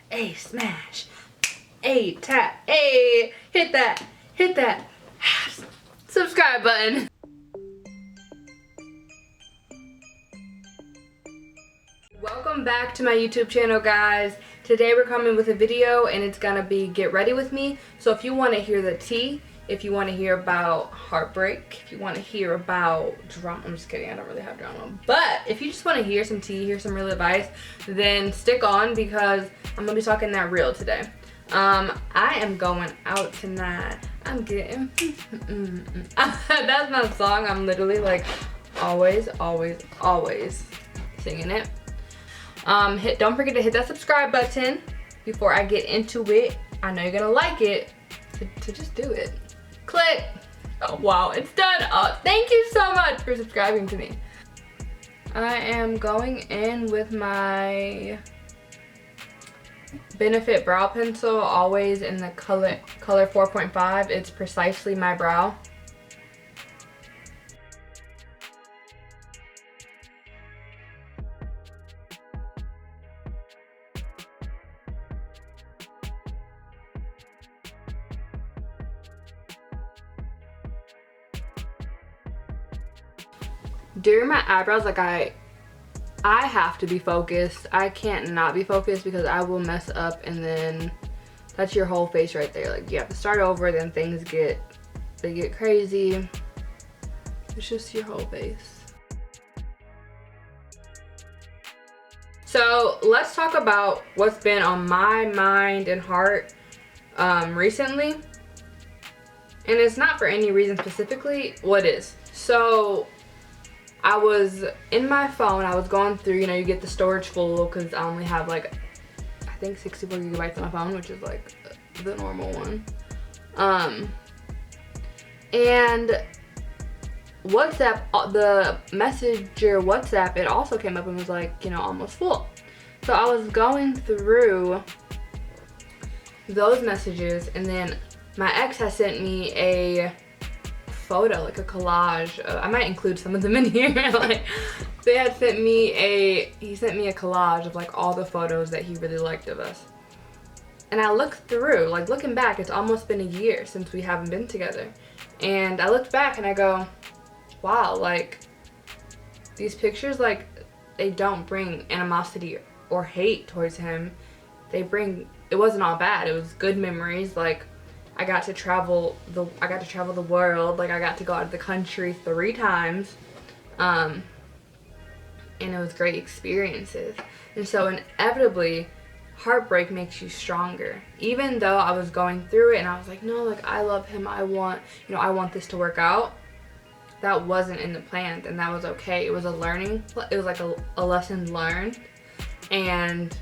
A smash. A tap. A hit that subscribe button. Welcome back to my YouTube channel, guys. Today we're coming with a video and it's gonna be get ready with me. So if you want to hear the tea, if you want to hear about heartbreak, if you want to hear about drama, I'm just kidding, I don't really have drama, but if you just want to hear some tea, hear some real advice, then stick on because I'm gonna be talking that real today. I am going out tonight. I'm getting that's my song. I'm literally like always singing it. Don't forget to hit that subscribe button before I get into it. I know you're gonna like it, to just do it. Click. Oh wow, it's done. Oh, thank you so much for subscribing to me. I am going in with my Benefit brow pencil, always in the color 4.5. It's precisely my brow. During my eyebrows, like I have to be focused. I can't not be focused because I will mess up, and then that's your whole face right there. Like you have to start over, then things get crazy. It's just your whole face. So let's talk about what's been on my mind and heart recently. And it's not for any reason specifically. What is? So I was in my phone, I was going through, you know, you get the storage full because I only have like, I think 64 gigabytes on my phone, which is like the normal one. And WhatsApp, the messenger WhatsApp, it also came up and was like, you know, almost full. So I was going through those messages, and then my ex has sent me a photo, like a collage. I might include some of them in here. Like he sent me a collage of like all the photos that he really liked of us. And I looked through, like looking back, it's almost been a year since we haven't been together. And I looked back and I go, wow, like these pictures, like they don't bring animosity or hate towards him. It wasn't all bad. It was good memories. Like I got to travel the world. Like I got to go out of the country 3 times, and it was great experiences. And so inevitably, heartbreak makes you stronger. Even though I was going through it and I was like, no, like I love him. I want this to work out. That wasn't in the plans, and that was okay. It was a learning. It was like a lesson learned, and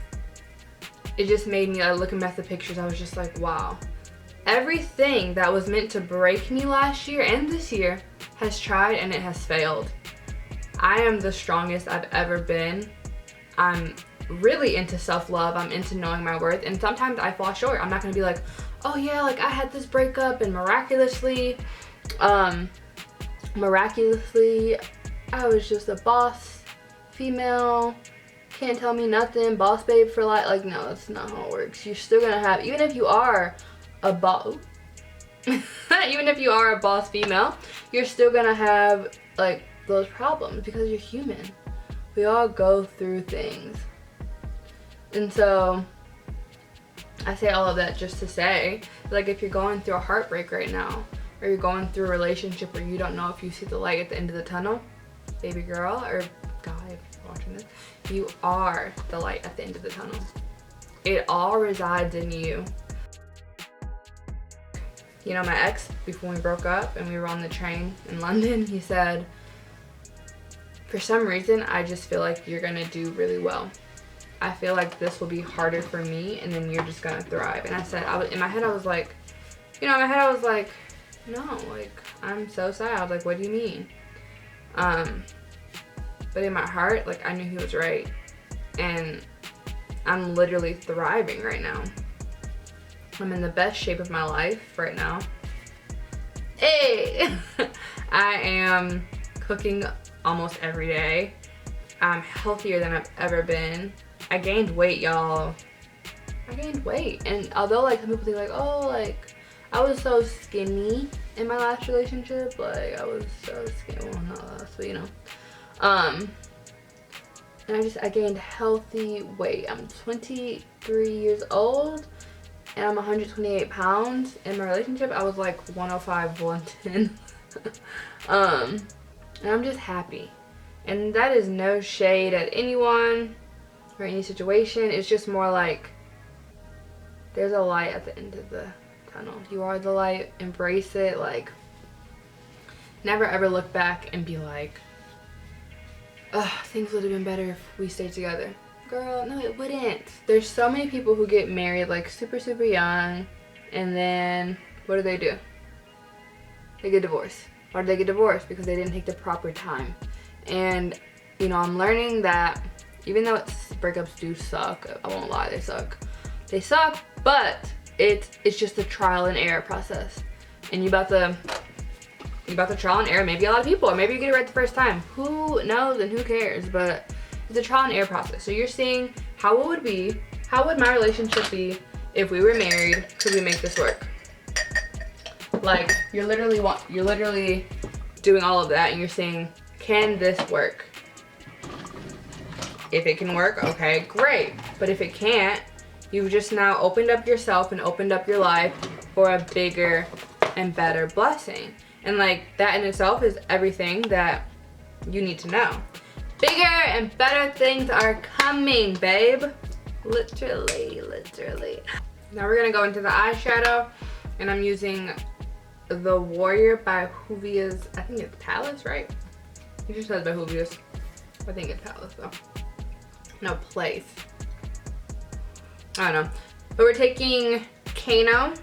it just made me. Looking back at the pictures, I was just like, wow. Everything that was meant to break me last year and this year has tried and it has failed. I am the strongest I've ever been. I'm really into self-love. I'm into knowing my worth, and sometimes I fall short. I'm not gonna be like, oh yeah, like I had this breakup and miraculously I was just a boss female, can't tell me nothing, boss babe for life. Like no, that's not how it works. You're still gonna have, even if you are a boss even if you are a boss female, you're still gonna have like those problems because you're human. We all go through things. And so I say all of that just to say, like if you're going through a heartbreak right now, or you're going through a relationship where you don't know if you see the light at the end of the tunnel, baby girl or guy, if you're watching this, you are the light at the end of the tunnel. It all resides in you. You know, my ex, before we broke up and we were on the train in London, he said, for some reason, I just feel like you're gonna do really well. I feel like this will be harder for me, and then you're just gonna thrive. And I said, in my head, I was like, no, like, I'm so sad. I was like, what do you mean? But in my heart, like, I knew he was right. And I'm literally thriving right now. I'm in the best shape of my life right now. Hey! I am cooking almost every day. I'm healthier than I've ever been. I gained weight, y'all. I gained weight. And although like some people think like, oh, like I was so skinny in my last relationship, like I was so skinny, well not last, but you know. And I gained healthy weight. I'm 23 years old and I'm 128 pounds. In my relationship, I was like 105, 110. And I'm just happy. And that is no shade at anyone or any situation. It's just more like there's a light at the end of the tunnel. You are the light. Embrace it. Like, never ever look back and be like, ugh, things would have been better if we stayed together. Girl, no, it wouldn't. There's so many people who get married like super, super young, and then what do? They get divorced. Why did they get divorced? Because they didn't take the proper time. And, you know, I'm learning that even though breakups do suck, I won't lie, they suck. They suck, but it's just a trial and error process. And you about to trial and error, maybe a lot of people, or maybe you get it right the first time. Who knows and who cares? But it's a trial and error process. So you're seeing how it would be, how would my relationship be if we were married? Could we make this work? Like, you're literally doing all of that and you're saying, can this work? If it can work, okay, great. But if it can't, you've just now opened up yourself and opened up your life for a bigger and better blessing. And like, that in itself is everything that you need to know. Bigger and better things are coming, babe. Literally. Now we're gonna go into the eyeshadow, and I'm using The Warrior by Juvia's, I think it's Palace, right? It just says by Juvia's. I think it's Palace though. No, Place. I don't know. But we're taking Kano.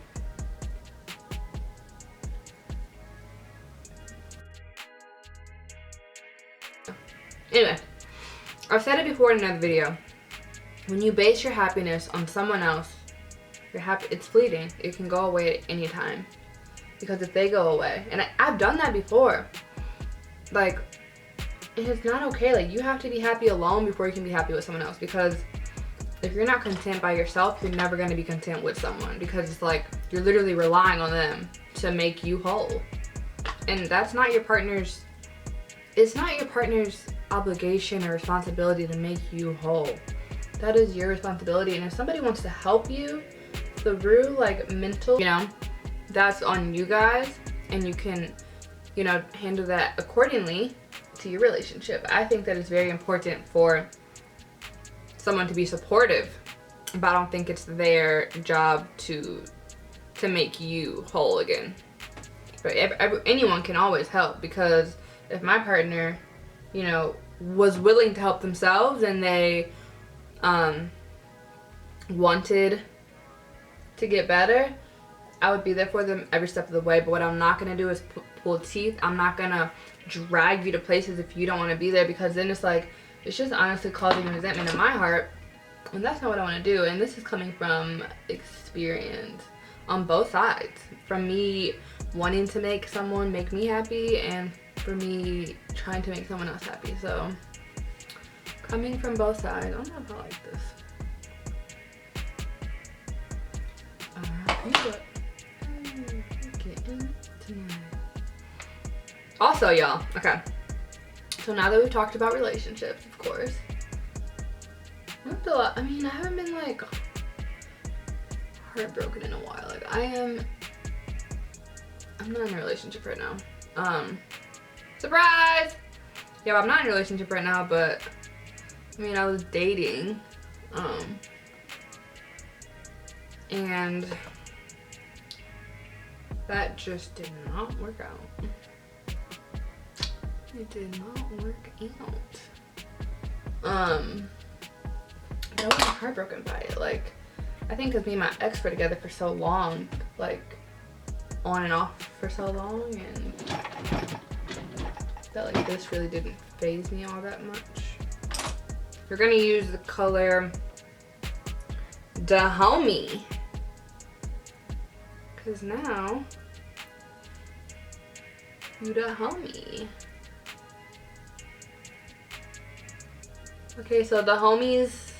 Anyway, I've said it before in another video. When you base your happiness on someone else, it's fleeting. It can go away at any time. Because if they go away, and I've done that before, like, it's not okay. Like, you have to be happy alone before you can be happy with someone else. Because if you're not content by yourself, you're never going to be content with someone. Because it's like, you're literally relying on them to make you whole. And that's not your partner's, it's not your partner's obligation or responsibility to make you whole. That is your responsibility. And if somebody wants to help you through like mental, you know, that's on you guys, and you can, you know, handle that accordingly to your relationship. I think that it's very important for someone to be supportive, but I don't think it's their job to make you whole again. But anyone can always help, because if my partner, you know, was willing to help themselves and they wanted to get better, I would be there for them every step of the way. But what I'm not gonna do is pull teeth. I'm not gonna drag you to places if you don't want to be there, because then it's like, it's just honestly causing resentment in my heart, and that's not what I want to do. And this is coming from experience on both sides, from me wanting to make someone make me happy, and for me trying to make someone else happy. So coming from both sides. I don't know if I like this. Also, y'all, okay, so now that we've talked about relationships, of course, I mean, I haven't been like heartbroken in a while. Like, I'm not in a relationship right now. Surprise! Yeah, I'm not in a relationship right now, but I mean, I was dating, and that just did not work out. It did not work out. I wasn't heartbroken by it. Like, I think because me and my ex were together for so long, like on and off for so long, and that like this really didn't faze me all that much. We're gonna use the color Dahomey, because now you Dahomey. Okay, so the homies,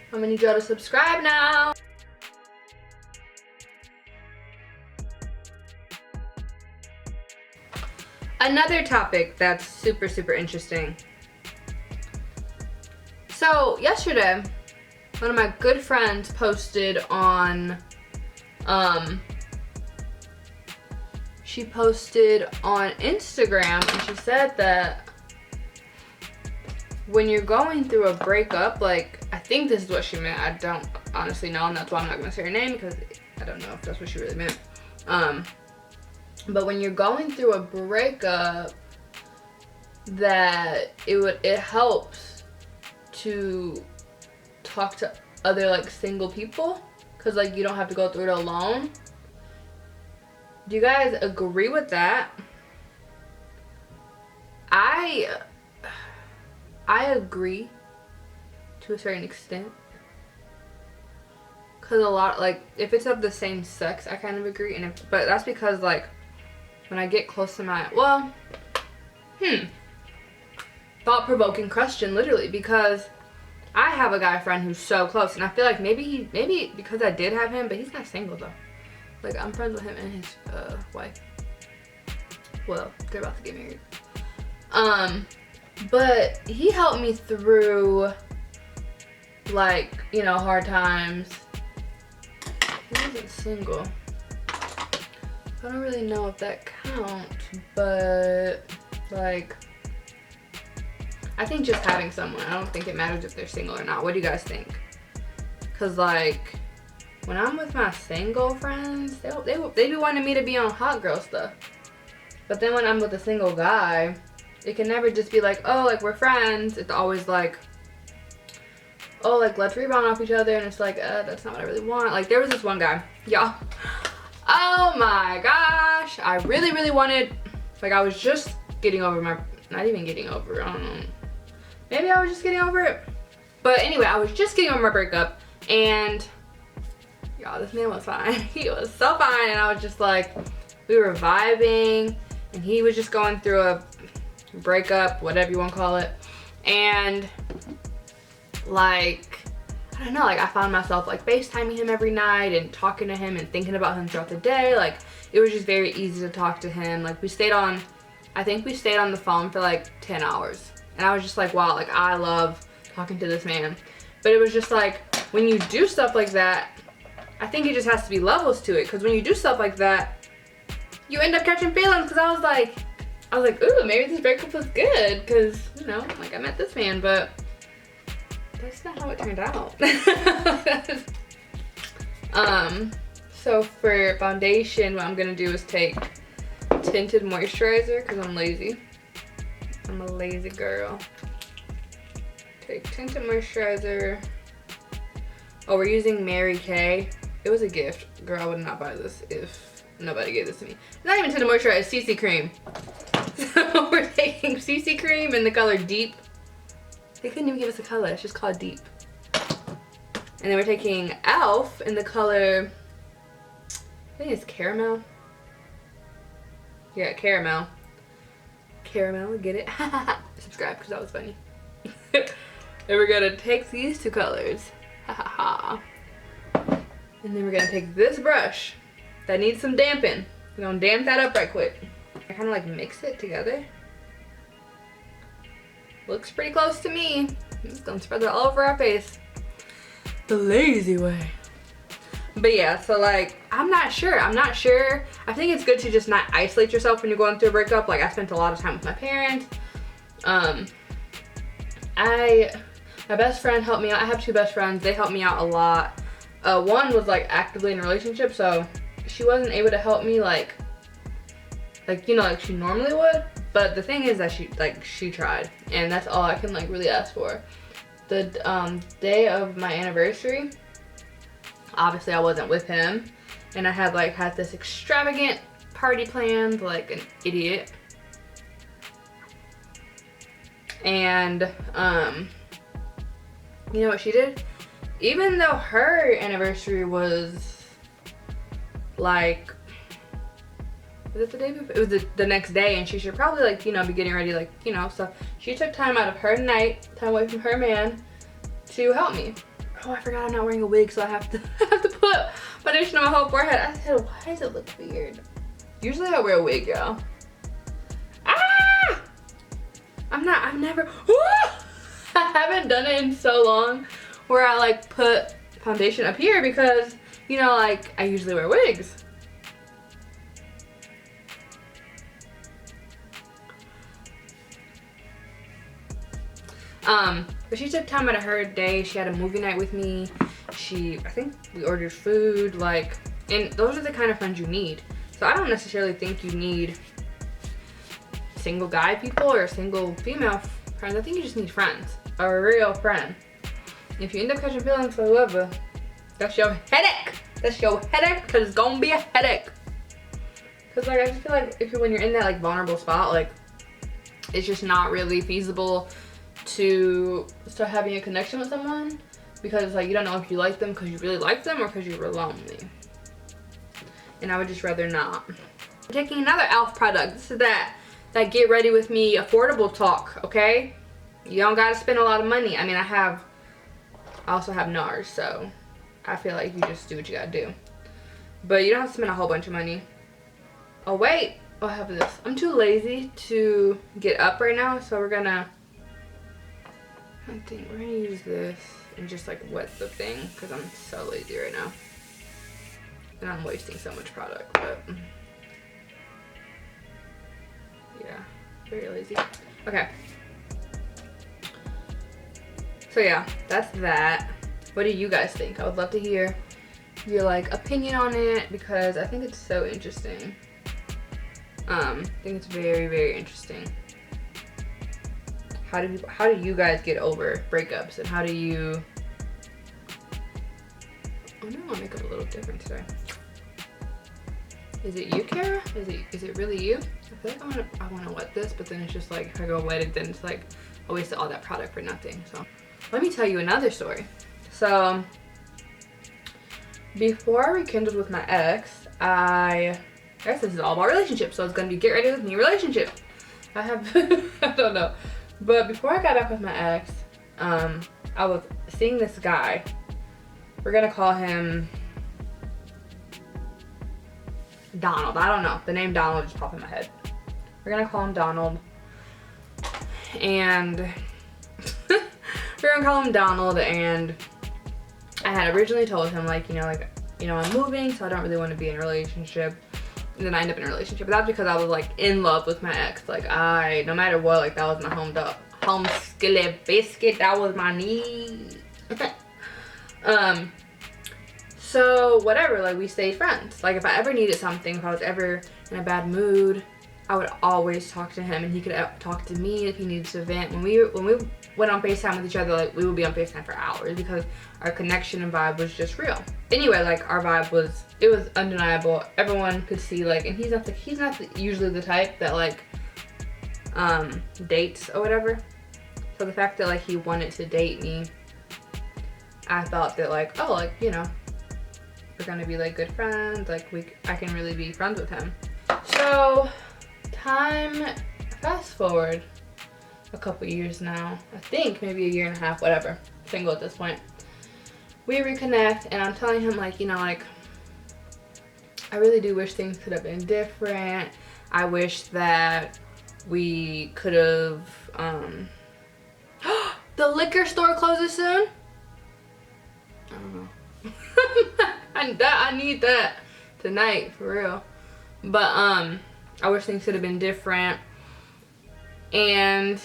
I'm gonna need y'all to subscribe now. Another topic that's super, super interesting. So yesterday, one of my good friends posted on, she posted on Instagram, and she said that when you're going through a breakup, like, I think this is what she meant. I don't honestly know, and that's why I'm not gonna say her name, because I don't know if that's what she really meant. But when you're going through a breakup, that it helps to talk to other like single people, because like you don't have to go through it alone. Do you guys agree with that? I agree to a certain extent, because a lot, like, if it's of the same sex, I kind of agree, and but that's because like when I get close to my, well, thought-provoking question, literally, because I have a guy friend who's so close, and I feel like maybe because I did have him, but he's not single though. Like, I'm friends with him and his wife. Well, they're about to get married. But he helped me through, like, you know, hard times. He wasn't single. I don't really know if that counts, but like, I think just having someone, I don't think it matters if they're single or not. What do you guys think? Cause like, when I'm with my single friends, they be wanting me to be on hot girl stuff. But then when I'm with a single guy, it can never just be like, oh, like, we're friends. It's always like, oh, like, let's rebound off each other. And it's like, that's not what I really want. Like, there was this one guy, y'all. Oh my gosh. I really, really wanted, like, I was just getting over my, not even getting over, I don't know. Maybe I was just getting over it. But anyway, I was just getting over my breakup, and y'all, this man was fine. He was so fine, and I was just like, we were vibing, and he was just going through a breakup, whatever you want to call it. And like, I don't know, like, I found myself like FaceTiming him every night and talking to him and thinking about him throughout the day. Like, it was just very easy to talk to him. Like, I think we stayed on the phone for like 10 hours. And I was just like, wow, like, I love talking to this man. But it was just like, when you do stuff like that, I think it just has to be levels to it. Because when you do stuff like that, you end up catching feelings. Because I was like, ooh, maybe this breakup was good. Because, you know, like, I met this man, but that's not how it turned out. So for foundation, what I'm gonna do is take tinted moisturizer, because I'm lazy. I'm a lazy girl. Take tinted moisturizer. Oh, we're using Mary Kay. It was a gift. Girl, I would not buy this if nobody gave this to me. It's not even tinted moisturizer, it's CC cream. So we're taking CC cream in the color Deep. They couldn't even give us a color, it's just called Deep. And then we're taking e.l.f. in the color, I think it's Caramel. Yeah, Caramel. Caramel, get it? Subscribe, because that was funny. And we're gonna take these two colors. And then we're gonna take this brush that needs some damping. We're gonna damp that up right quick. I kind of like mix it together. Looks pretty close to me. I'm just gonna spread that all over our face. The lazy way. But yeah, so like, I'm not sure. I think it's good to just not isolate yourself when you're going through a breakup. Like, I spent a lot of time with my parents. My best friend helped me out. I have two best friends. They helped me out a lot. One was like actively in a relationship, so she wasn't able to help me like, you know, like she normally would. But the thing is that she tried, and that's all I can like really ask for. The day of my anniversary, obviously I wasn't with him, and I had this extravagant party planned like an idiot. And you know what she did? Even though her anniversary was like, was it the day before? It was the next day, and she should probably like, you know, be getting ready, like, you know, so she took time out of her night, time away from her man, to help me. Oh, I forgot I'm not wearing a wig, so I have to put foundation on my whole forehead. I said, why does it look weird? Usually I wear a wig, y'all. I I've never, I haven't done it in so long where I like put foundation up here because, you know, like I usually wear wigs. But she took time out of her day. She had a movie night with me. I think we ordered food, like, and those are the kind of friends you need. So I don't necessarily think you need single guy people or single female friends. I think you just need friends, a real friend. If you end up catching feelings for whoever, that's your headache. That's your headache, because it's gonna be a headache. Because like I just feel like when you're in that like vulnerable spot, like it's just not really feasible to start having a connection with someone, because like you don't know if you like them because you really like them or because you were lonely. And I would just rather not. I'm taking another e.l.f. product. This is that get ready with me affordable talk, okay? You don't gotta spend a lot of money. I mean, I also have NARS, so I feel like you just do what you gotta do. But you don't have to spend a whole bunch of money. Oh wait, I have this. I'm too lazy to get up right now, so we're gonna use this and just like wet the thing because I'm so lazy right now. And I'm wasting so much product, but yeah, very lazy. Okay. So yeah, that's that. What do you guys think? I would love to hear your like opinion on it because I think it's so interesting. I think it's very, very interesting. How do you guys get over breakups, and how do you? I know my makeup a little different today. Is it you, Kara? Is it really you? I feel like I wanna wet this, but then it's just like if I go wet it, then it's like I wasted all that product for nothing. So let me tell you another story. So before I rekindled with my ex, I guess this is all about relationships, so it's gonna be get ready with me relationship. I don't know. But before I got back with my ex, I was seeing this guy. We're gonna call him Donald. I don't know. The name Donald just popped in my head. We're gonna call him Donald. And we're gonna call him Donald, and I had originally told him like, I'm moving, so I don't really want to be in a relationship. And then I ended up in a relationship. But that's because I was like in love with my ex. Like no matter what, like that was my home skillet biscuit. That was my need. So whatever, like we stayed friends. Like if I ever needed something, if I was ever in a bad mood, I would always talk to him, and he could talk to me if he needed to vent. When we went on FaceTime with each other, like we would be on FaceTime for hours because our connection and vibe was just real. Anyway, like our vibe was undeniable. Everyone could see, like, and he's not usually the type that like dates or whatever. So the fact that like he wanted to date me, I thought that like, oh, like, we're gonna be like good friends, like I can really be friends with him. So fast forward a couple years now, I think maybe a year and a half, whatever, single at this point. We reconnect, and I'm telling him like, like I really do wish things could have been different. I wish that we could have the liquor store closes soon. I don't know. I need that tonight for real. But I wish things could have been different. And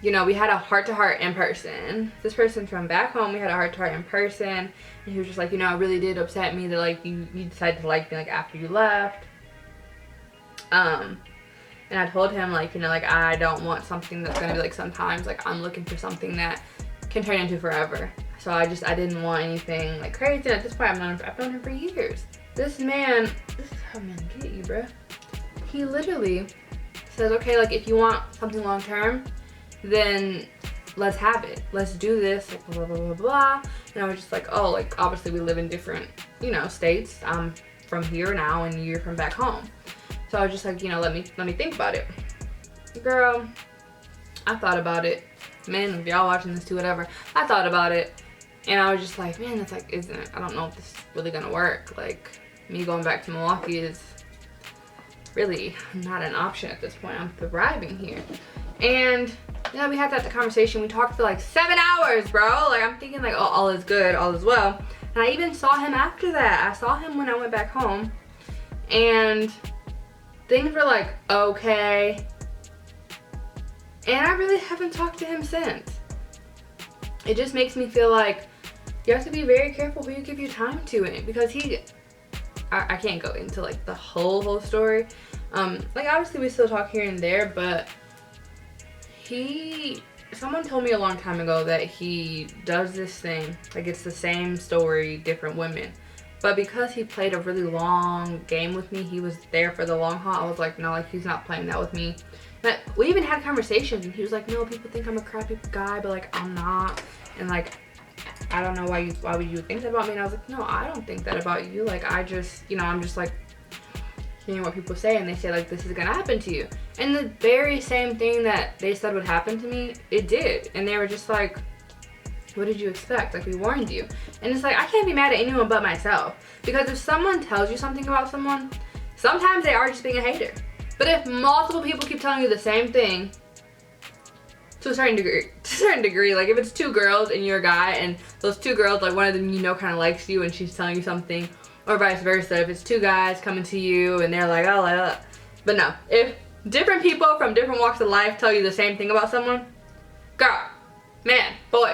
we had a heart-to-heart in person. This person from back home, we had a heart-to-heart in person, and he was just like, it really did upset me that like you decided to like me like after you left. And I told him like, like I don't want something that's gonna be like sometimes, like I'm looking for something that can turn into forever. So I didn't want anything like crazy. And at this point, I've known him for years. This is how men get you, bruh. He literally says, okay, like if you want something long term, then let's have it. Let's do this, like blah, blah, blah, blah. And I was just like, oh, like obviously we live in different, states. I'm from here now and you're from back home. So I was just like, let me think about it. Girl, I thought about it. Men, if y'all watching this too, whatever, I thought about it. And I was just like, man, that's like, I don't know if this is really gonna work. Like, me going back to Milwaukee is really not an option at this point. I'm thriving here. And Yeah, we had that conversation. We talked for like 7 hours, bro. Like, I'm thinking like, oh, all is good, all is well. And I even saw him after that. I saw him when I went back home. And things were like, okay. And I really haven't talked to him since. It just makes me feel like you have to be very careful who you give your time to in it, because I can't go into like the whole story. Like, obviously we still talk here and there, but someone told me a long time ago that he does this thing, like it's the same story, different women. But because he played a really long game with me, he was there for the long haul, I was like, no, like he's not playing that with me. But we even had conversations and he was like, no, people think I'm a crappy guy, but like I'm not. And like, I don't know why would you think that about me? And I was like, no, I don't think that about you. Like, I just, you know, I'm just like hearing what people say, and they say like, this is gonna happen to you. And the very same thing that they said would happen to me, it did. And they were just like, what did you expect? Like, we warned you. And it's like, I can't be mad at anyone but myself. Because if someone tells you something about someone, sometimes they are just being a hater. But if multiple people keep telling you the same thing, to a certain degree, like if it's 2 girls and you're a guy, and those 2 girls, like one of them you know kind of likes you and she's telling you something, or vice versa, if it's 2 guys coming to you and they're like, oh, but no, if different people from different walks of life tell you the same thing about someone, girl, man, boy,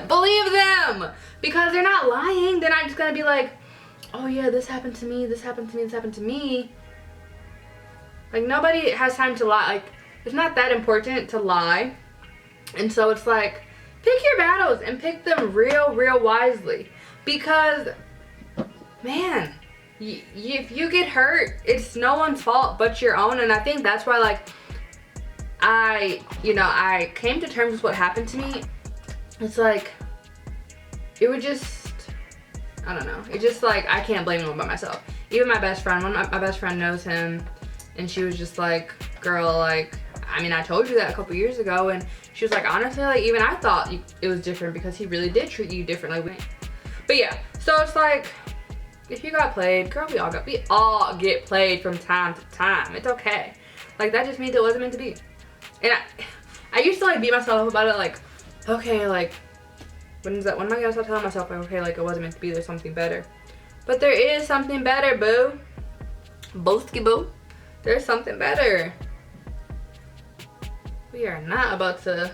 believe them, because they're not lying. They're not just gonna be like, oh yeah, this happened to me, this happened to me, this happened to me. Like, nobody has time to lie. Like, it's not that important to lie. And so it's like, pick your battles and pick them real wisely. Because, man, if you get hurt, it's no one's fault but your own. And I think that's why, like, I came to terms with what happened to me. It's like, it would just, I don't know. It's just like, I can't blame anyone but myself. Even my best friend, my best friend knows him. And she was just like, girl, like, I mean, I told you that a couple years ago. And she was like, honestly, like, even I thought it was different, because he really did treat you differently. But yeah, so it's like, if you got played, girl, we all get played from time to time. It's okay. Like, that just means it wasn't meant to be. And I used to like beat myself up about it, like, okay, like, when am I gonna start telling myself, like, okay, like, it wasn't meant to be, there's something better. But there is something better, boo. Boski boo. There's something better. We are not about to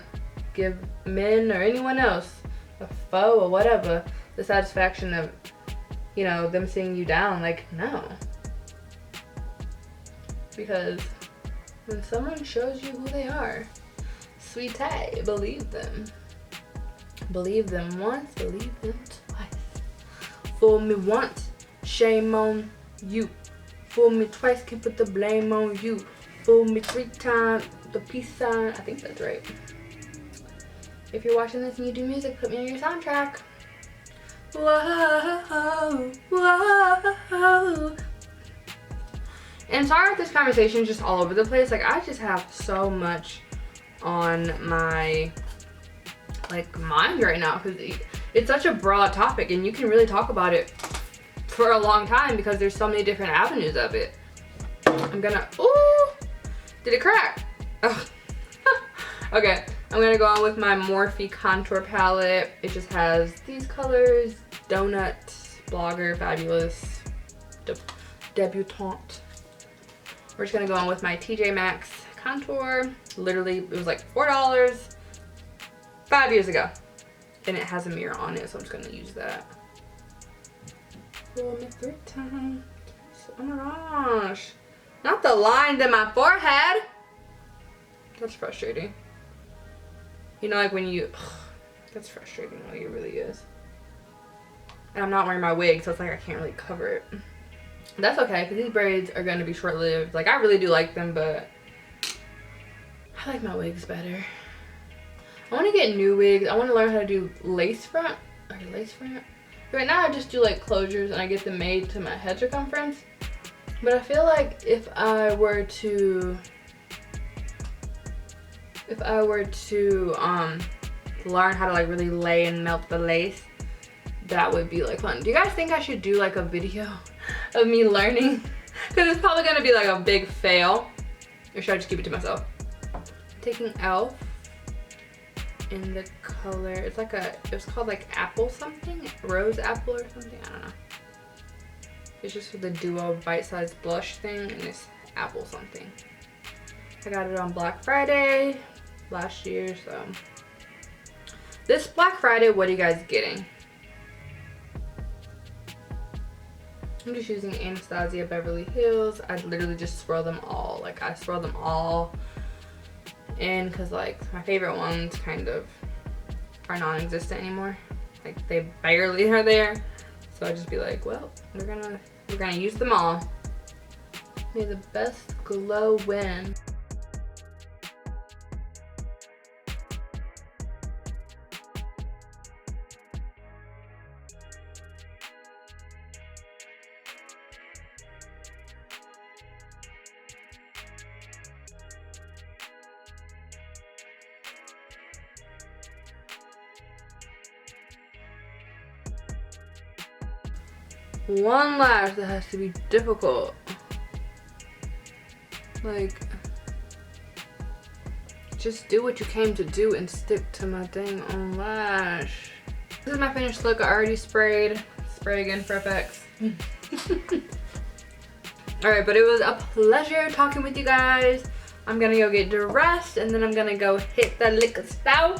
give men or anyone else, a foe or whatever, the satisfaction of, you know, them seeing you down. Like, no. Because when someone shows you who they are, sweetie, believe them. Believe them once, believe them twice. Fool me once, shame on you. Fool me twice, can put the blame on you. Fool me 3 times, the peace sign. I think that's right. If you're watching this and you do music, put me on your soundtrack. Whoa, whoa. And sorry if this conversation is just all over the place. Like, I just have so much on my, like, mind right now, because it's such a broad topic and you can really talk about it for a long time because there's so many different avenues of it. I'm gonna, ooh, did it crack? Oh. Okay, I'm gonna go on with my Morphe contour palette. It just has these colors: Donut, Blogger, Fabulous, Debutante. We're just gonna go on with my TJ Maxx contour. Literally, it was like $4 5 years ago. And it has a mirror on it, so I'm just gonna use that. Oh, my 3 times. Oh my gosh. Not the lines in my forehead. That's frustrating. You know, like when you, that's frustrating, like it really is. And I'm not wearing my wig, so it's like I can't really cover it. That's okay, because these braids are going to be short-lived. Like, I really do like them, but I like my wigs better. I want to get new wigs. I want to learn how to do lace front. Or lace front? Right now I just do like closures and I get them made to my head circumference. But I feel like if I were to learn how to like really lay and melt the lace, that would be like fun. Do you guys think I should do like a video of me learning? Because it's probably gonna be like a big fail. Or should I just keep it to myself? Taking e.l.f. in the color, it's like a, it was called like apple something, rose apple or something, I don't know. It's just for the duo bite-sized blush thing, and it's apple something. I got it on Black Friday last year, so. This Black Friday, what are you guys getting? I'm just using Anastasia Beverly Hills. I literally just swirl them all. Like, I swirl them all in because, like, my favorite ones kind of are non-existent anymore. Like, they barely are there. So I just be like, well, we're gonna use them all. May the best glow win. One lash that has to be difficult. Like, just do what you came to do and stick to my dang on lash. This is my finished look. I already sprayed. Spray again for effects. Alright, but it was a pleasure talking with you guys. I'm gonna go get dressed and then I'm gonna go hit the liquor store.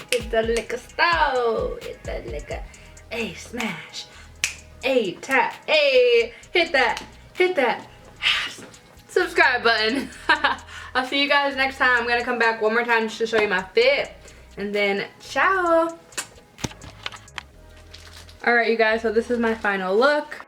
Hit the liquor store. Hit the liquor. Hey, smash. Hey, tap, hey, hit that subscribe button. I'll see you guys next time. I'm gonna come back one more time just to show you my fit, and then ciao. All right, you guys, so this is my final look.